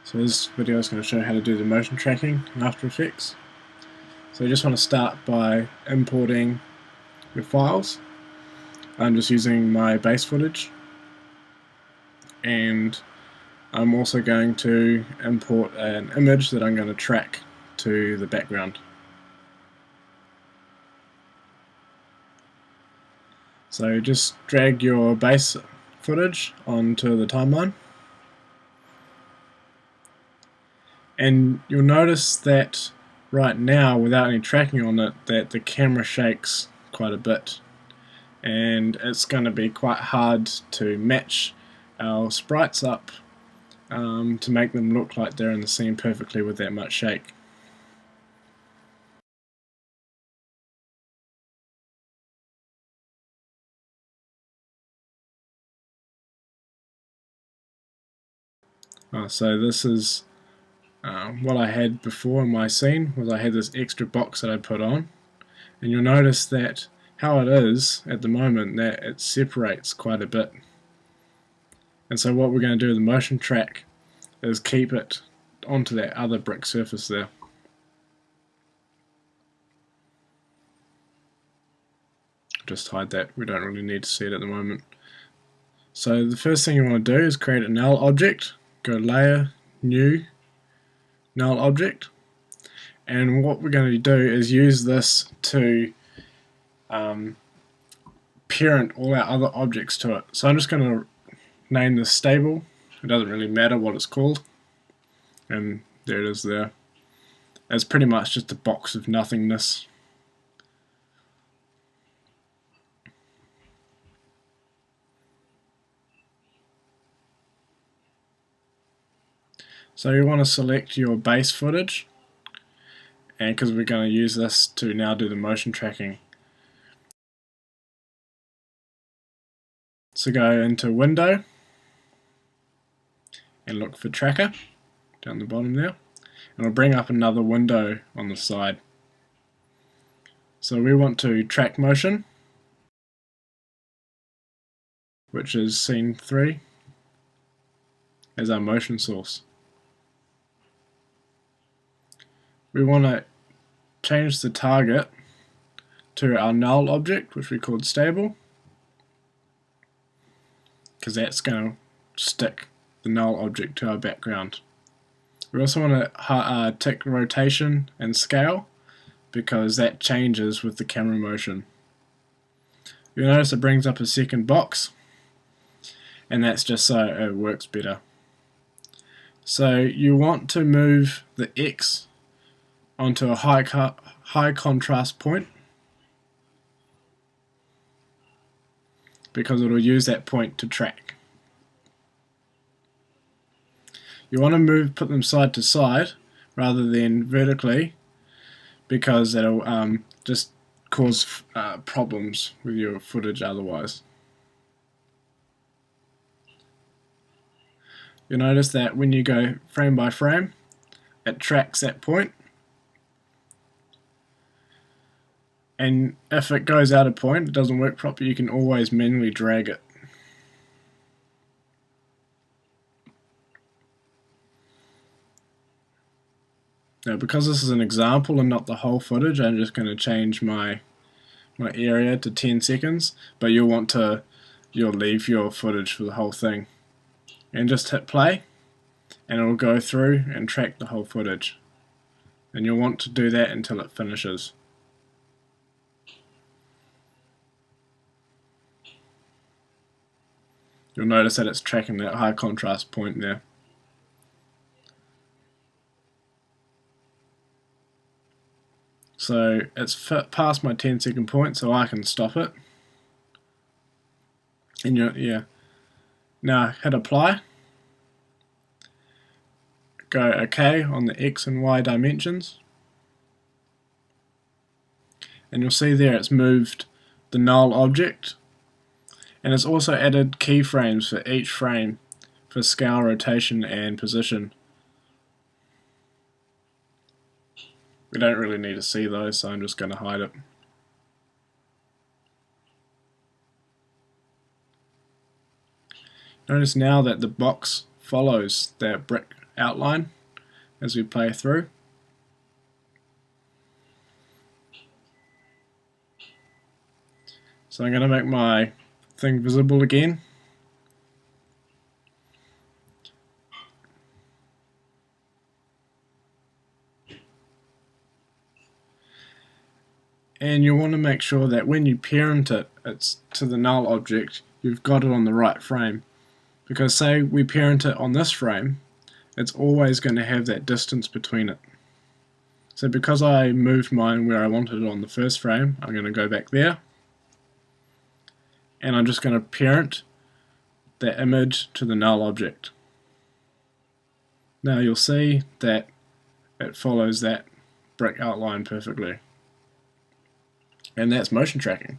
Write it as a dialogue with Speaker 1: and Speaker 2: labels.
Speaker 1: So this video is going to show how to do the motion tracking in After Effects. So you just want to start by importing your files. I'm just using my base footage, and I'm also going to import an image that I'm going to track to the background. So just drag your base footage onto the timeline, and you'll notice that right now, without any tracking on it, that the camera shakes quite a bit, and it's going to be quite hard to match our sprites up to make them look like they're in the scene perfectly with that much shake. So this is what I had before in my scene. Was I had this extra box that I put on, and you'll notice that how it is at the moment, that it separates quite a bit. And so what we're going to do with the motion track is keep it onto that other brick surface there. Just hide that, we don't really need to see it at the moment. So the first thing you want to do is create a null object. Go Layer, New, Null Object, and what we're going to do is use this to parent all our other objects to it. So I'm just going to name this stable. It doesn't really matter what it's called, and there it is there. It's pretty much just a box of nothingness. So you want to select your base footage, and because we're going to use this to now do the motion tracking. So go into Window and look for Tracker down the bottom there, and it'll bring up another window on the side. So we want to track motion, which is scene 3 as our motion source. We want to change the target to our null object, which we called stable, because that's going to stick the null object to our background. We also want to tick rotation and scale, because that changes with the camera motion. You'll notice it brings up a second box, and that's just so it works better. So you want to move the X onto a high contrast point, because it will use that point to track. You want to put them side to side rather than vertically, because that'll just cause problems with your footage otherwise. You'll notice that when you go frame by frame, it tracks that point, and if it goes out of point, it doesn't work properly, you can always manually drag it. Now, because this is an example and not the whole footage, I'm just going to change my area to 10 seconds, but you'll leave your footage for the whole thing. And just hit play, and it will go through and track the whole footage. And you'll want to do that until it finishes. You'll notice that it's tracking that high contrast point there. So it's past my 10-second point, so I can stop it. And now hit apply. Go OK on the X and Y dimensions. And you'll see there it's moved the null object. And it's also added keyframes for each frame for scale, rotation, and position. We don't really need to see those, so I'm just going to hide it. Notice now that the box follows that brick outline as we play through. So I'm going to make my thing visible again. And you want to make sure that when you parent it, it's to the null object, you've got it on the right frame. Because say we parent it on this frame, it's always going to have that distance between it. So because I moved mine where I wanted it on the first frame, I'm going to go back there, and I'm just going to parent that image to the null object. Now you'll see that it follows that brick outline perfectly. And that's motion tracking.